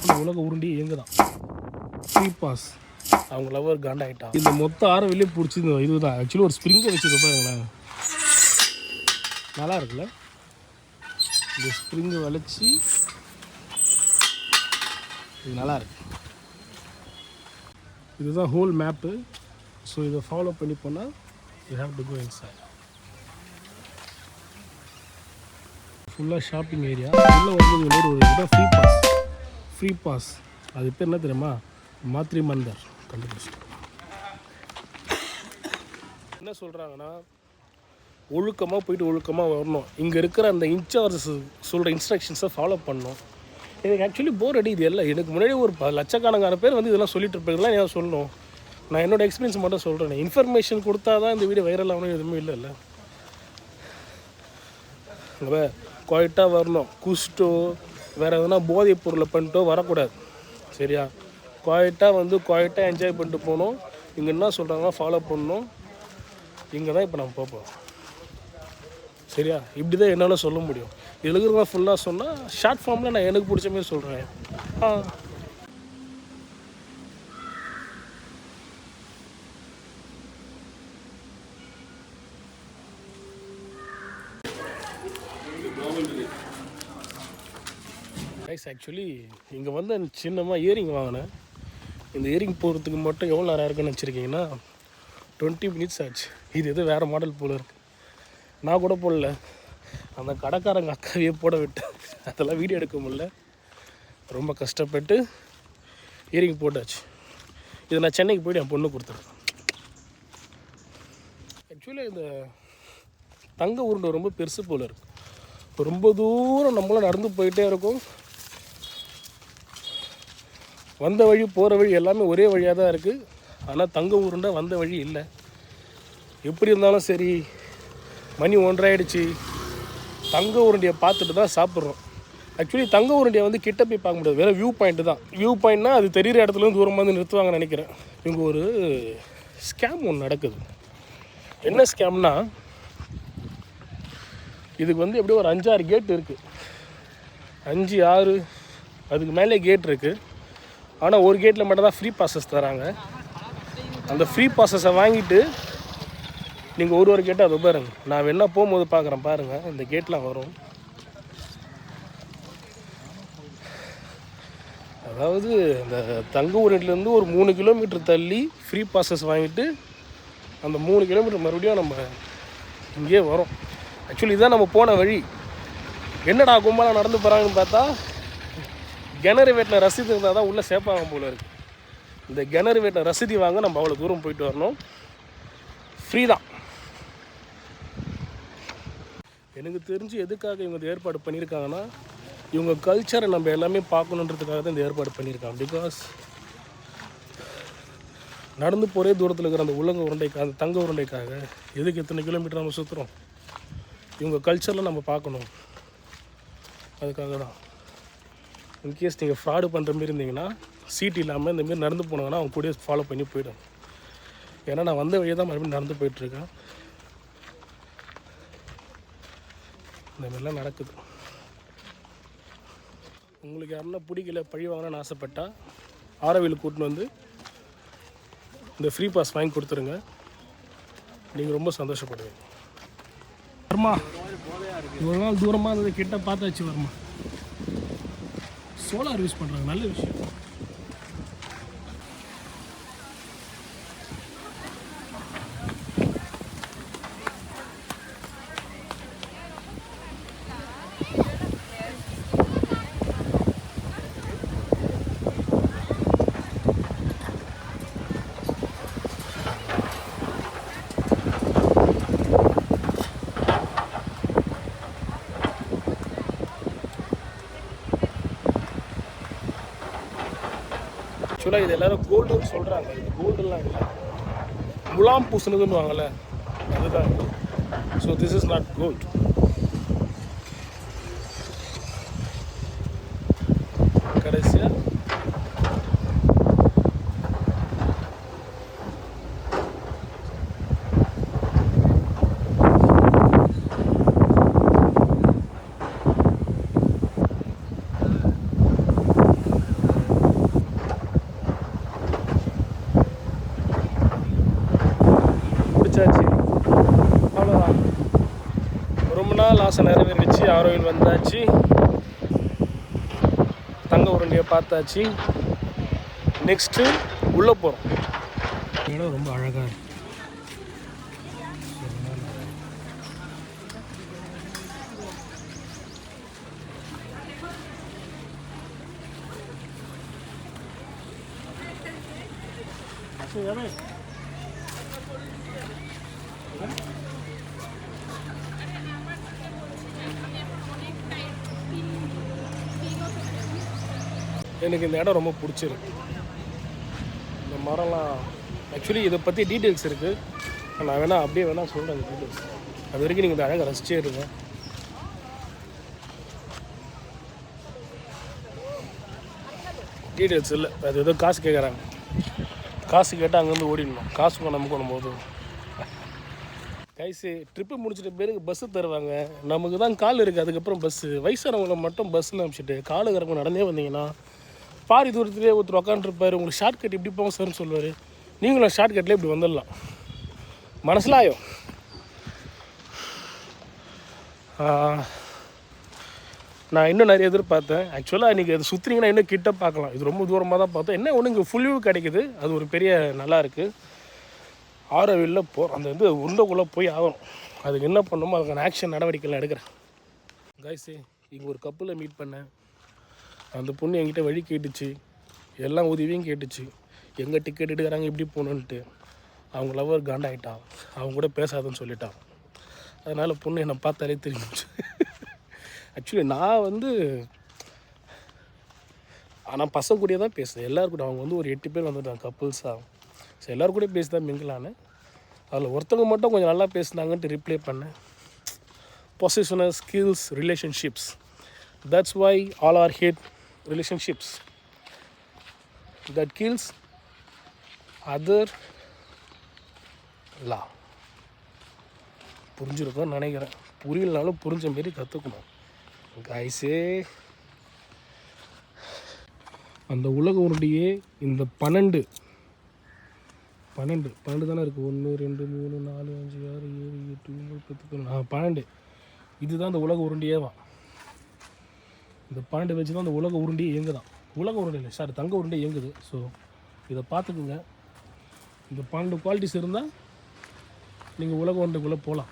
இந்த உலக உருண்டி எங்கே தான் ஃப்ரீ பாஸ் அவங்க லவர் காண்டாயிட்டான். இந்த மொத்த ஆற வெளியே பிடிச்சி இந்த இதுதான் ஆக்சுவலி ஒரு ஸ்ப்ரிங்கை வச்சுருக்க பாருங்களேன், நல்லா இருக்குல்ல. இந்த ஸ்ப்ரிங்கை வளைச்சி இது நல்லா இருக்கு. இதுதான் ஹோல் மேப்பு. ஸோ இதை ஃபாலோ பண்ணி போனால் you have to go inside. ஃபுல்லாக ஷாப்பிங் ஏரியா. உள்ளே வரும்போது இன்னொரு ஒரு இதுதான் ஃப்ரீ பாஸ். ஃப்ரீ பாஸ் அது பேர் என்ன தெரியுமா? மாத்ரி மந்தர். கண்டுபிடிச்சிட்டோம். என்ன சொல்கிறாங்கன்னா ஒழுக்கமாக போயிட்டு ஒழுக்கமாக வரணும். இங்கே இருக்கிற அந்த இன்சார்ஜ் சொல்கிற இன்ஸ்ட்ரக்ஷன்ஸை ஃபாலோ பண்ணணும். எனக்கு ஆக்சுவலி போர் அடி. இது எல்லாம் எனக்கு முன்னாடி ஒரு லட்சக்கணக்கான பேர் வந்து இதெல்லாம் சொல்லிட்டு இருப்பீங்களா? ஏன் சொல்லணும்? நான் என்னோடய எக்ஸ்பீரியன்ஸ் மட்டும் சொல்கிறேன். இன்ஃபர்மேஷன் கொடுத்தா தான் இந்த வீடியோ வைரல் ஆகணும் எதுவுமே இல்லைல்ல. அங்கே குவாய்ட்டாக வரணும். குஸ்டோ வேறு எதுனா போதைப் பொருளை பண்ணிட்டோ வரக்கூடாது. சரியா? குவாய்ட்டாக வந்து குவாய்ட்டாக என்ஜாய் பண்ணிட்டு போகணும். இங்கே என்ன சொல்கிறாங்கன்னா ஃபாலோ பண்ணணும். இங்கே தான் இப்போ நம்ம போகிறோம். சரியா? இப்படி தான் என்னால் சொல்ல முடியும். இதில் இருக்கிறவங்க ஃபுல்லாக சொன்னால் ஷார்ட் ஃபார்மில் நான் எனக்கு பிடிச்ச மாதிரி சொல்கிறேன். ஆக்சுவலி இங்கே வந்து சின்னமாக இயரிங் வாங்கினேன். இந்த இயரிங் போகிறதுக்கு மட்டும் எவ்வளோ நேரம் இருக்குன்னு வச்சுருக்கீங்கன்னா 20 மினிட்ஸ் ஆச்சு. இது எது வேறு மாடல் போல் இருக்குது. நான் கூட போடல, அந்த கடைக்காரங்க அக்காவையே போட விட்டேன். அதெல்லாம் வீடியோ எடுக்க முடியல. ரொம்ப கஷ்டப்பட்டு இயரிங் போட்டாச்சு. இது நான் சென்னைக்கு போய்ட்டு என் பொண்ணு கொடுத்துருக்கேன். ஆக்சுவலி இந்த தங்க உருண்டை ரொம்ப பெருசு போல் இருக்குது. ரொம்ப தூரம் நம்மளாம் நடந்து போயிட்டே இருக்கும். வந்த வழி போகிற வழி எல்லாமே ஒரே வழியாக தான் இருக்குது. ஆனால் தங்க உருண்டை வந்த வழி இல்லை. எப்படி இருந்தாலும் சரி, மணி 1:30 ஆகிடுச்சு. தங்க உருண்டையை பார்த்துட்டு தான் சாப்பிட்றோம். ஆக்சுவலி தங்க உருண்டையை வந்து கிட்ட போய் பார்க்க முடியாது, வேறு வியூ பாயிண்ட்டு தான். வியூ பாயிண்ட்னால் அது தெரிகிற இடத்துலேருந்து தூரமாக வந்து நிறுத்துவாங்கன்னு நினைக்கிறேன். இவங்க ஒரு ஸ்கேம் ஒன்று நடக்குது. என்ன ஸ்கேம்னா, இதுக்கு வந்து எப்படியும் ஒரு 5-6 கேட் இருக்குது. 5-6 அதுக்கு மேலே கேட் இருக்குது. ஆனால் ஒரு கேட்டில் மட்டும் தான் ஃப்ரீ பாஸஸ் தராங்க. அந்த ஃப்ரீ பாஸஸை வாங்கிட்டு நீங்கள் ஒரு கேட்டால் அதை பாருங்க. நான் வேணா போகும்போது பார்க்குறேன் பாருங்கள், இந்த கேட்லாம் வரும். அதாவது அந்த தங்க ஊரிலேருந்து ஒரு 3 கிலோமீட்டர் தள்ளி ஃப்ரீ பாஸஸ் வாங்கிட்டு அந்த 3 கிலோமீட்டர் மறுபடியும் நம்ம இங்கேயே வரும். ஆக்சுவலி இதுதான் நம்ம போன வழி. என்னடா கும்பலாக நடந்து போகிறாங்கன்னு பார்த்தா கிணறு வீட்டில் ரசீது இருந்தால் தான் உள்ளே சேர்ப்பாங்க போல இருக்குது. இந்த கிணறு வீட்டில் ரசீதி வாங்க நம்ம அவ்வளோ தூரம் போயிட்டு வரணும். ஃப்ரீ தான். எனக்கு தெரிஞ்சு எதுக்காக இவங்க ஏற்பாடு பண்ணியிருக்காங்கன்னா, இவங்க கல்ச்சரை நம்ம எல்லாமே பார்க்கணுன்றதுக்காக தான் இந்த ஏற்பாடு பண்ணியிருக்காங்க. பிகாஸ் நடந்து போகிறே தூரத்தில் இருக்கிற அந்த உலக உருண்டைக்காக, அந்த தங்க உருண்டைக்காக எதுக்கு எத்தனை கிலோமீட்டர் நம்ம சுற்றுறோம்? இவங்க கல்ச்சரில் நம்ம பார்க்கணும். அதுக்காக தான். இன்கேஸ் நீங்கள் ஃப்ராடு பண்ணுற மாரி இருந்தீங்கன்னா, சீட் இல்லாமல் இந்தமாரி நடந்து போனாங்கன்னா அவங்க கூட ஃபாலோ பண்ணி போய்டும். ஏன்னா நான் வந்த வழியை தான் மறுபடியும் நடந்து போயிட்டுருக்கேன். இந்த மாதிரிலாம் நடக்குது. உங்களுக்கு யாருன்னா பிடிக்கல, பழி வாங்கணும்னு ஆசைப்பட்டால் ஆரோவில் கூட்டின்னு வந்து இந்த ஃப்ரீ பாஸ் வாங்கி கொடுத்துருங்க. நீங்கள் ரொம்ப சந்தோஷப்படுவீங்க. வர்மா, ஒரு நாள் தூரமாக இருந்தது கிட்ட பார்த்தாச்சு. வர்மா சோலார் யூஸ் பண்ணுறாங்க, நல்ல விஷயம். ஆக்சுவலாக இது எல்லோரும் கோல்டுன்னு சொல்கிறாங்க. இது கோல்டுலாம் இல்லை, முலாம் பூசுனதுன்னு வாங்கலை, அதுதான். So this is not gold. கடைசியாக ஆசை நிறைவேறிச்சு. ஆரோவில் வந்தாச்சு, தங்க உருண்டையை பார்த்தாச்சு. நெக்ஸ்ட்டு உள்ளே போகிறோம். இடம் ரொம்ப அழகாக இருக்குது. எனக்கு இந்த இடம் ரொம்ப பிடிச்சிருக்கு. இந்த மரம்லாம் ஆக்சுவலி இதை பற்றி டீட்டெயில்ஸ் இருக்குது. நான் வேணால் அப்படியே வேணால் சொல்கிறேன் அந்த டீட்டெயில்ஸ். அது வரைக்கும் நீங்கள் இந்த அழகாக ரசிச்சே இருங்க. டீட்டெயில்ஸ் இல்லை, அது ஏதோ காசு கேட்குறாங்க. காசு கேட்டால் அங்கேருந்து ஓடிடணும். காசு நமக்கு ஒன்று போதும். கைஸு ட்ரிப்பு முடிச்சுட்டு பேருக்கு பஸ்ஸு தருவாங்க. நமக்கு தான் கால் இருக்குது, அதுக்கப்புறம் பஸ்ஸு. வயசானவங்களை மட்டும் பஸ்ஸில் அனுப்பிச்சிட்டு காலுக்கிறவங்க நடந்தே வந்தீங்கன்னா பாதி தூரத்துலேயே ஒருத்தர் உட்காந்துருப்பார். உங்களுக்கு ஷார்ட் கட் இப்படி போங்க சார்னு சொல்லுவார். நீங்களும் ஷார்ட் கட்லேயே இப்படி வந்துடலாம். மனசிலாயும் நான் இன்னும் நிறைய எதிர்பார்த்தேன். ஆக்சுவலாக இன்றைக்கி அது சுற்றுனீங்கன்னா இன்னும் கிட்ட பார்க்கலாம். இது ரொம்ப தூரமாக தான் பார்த்தேன். என்ன ஒன்று இங்கே ஃபுல் வியூ கிடைக்குது, அது ஒரு பெரிய நல்லா இருக்குது. ஆரோவில்ல போகிறோம். அந்த உருண்டைக்குள்ளே போய் ஆகணும். அதுக்கு என்ன பண்ணணுமோ அதுக்கான ஆக்ஷன் நடவடிக்கைகள் எடுக்கிறேன். கைஸு இங்கே ஒரு கப்பில் மீட் பண்ணேன். அந்த பொண்ணு என்கிட்ட வழி கேட்டுச்சு, எல்லாம் உதவியும் கேட்டுச்சு. எங்கே டிக்கெட் எடுக்கிறாங்க எப்படி போகணுன்ட்டு. அவங்க லவர் காண்டாயிட்டான், அவங்க கூட பேசாதுன்னு சொல்லிட்டான். அதனால் பொண்ணு என்னை பார்த்தாலே தெரிஞ்சிச்சு. ஆக்சுவலி நான் ஆனால் பசங்க கூட தான் பேசுகிறேன். எல்லோரும் அவங்க ஒரு 8 பேர் வந்துட்டாங்க கப்புள்ஸாக. ஸோ எல்லோரும் கூட பேசி தான் மிங்கிளானேன். அதில் ஒருத்தவங்க மட்டும் கொஞ்சம் நல்லா பேசுனாங்கன்ட்டு ரிப்ளை பண்ணேன். Positional skills relationships, that's why all are hate relationships that kills other லா. புரிஞ்சிருக்கோன்னு நினைக்கிறேன். புரியலனாலும் புரிஞ்ச மாரி கற்றுக்கணும் கைஸே. அந்த உலக உருண்டையே இந்த 12 தானே இருக்குது. 1 2 3 4 5 6 7 8 9 10 12. இதுதான் அந்த உலக உருண்டையேவா. இந்த 12 வச்சு தான் அந்த உலக உருண்டையே இயங்குதான். உலக உருண்டை இல்லை சார், தங்க உருண்டை இயங்குது. ஸோ இதை பார்த்துக்குங்க. இந்த 12 குவாலிட்டிஸ் இருந்தால் நீங்கள் உலக உருண்டைக்குள்ளே போகலாம்.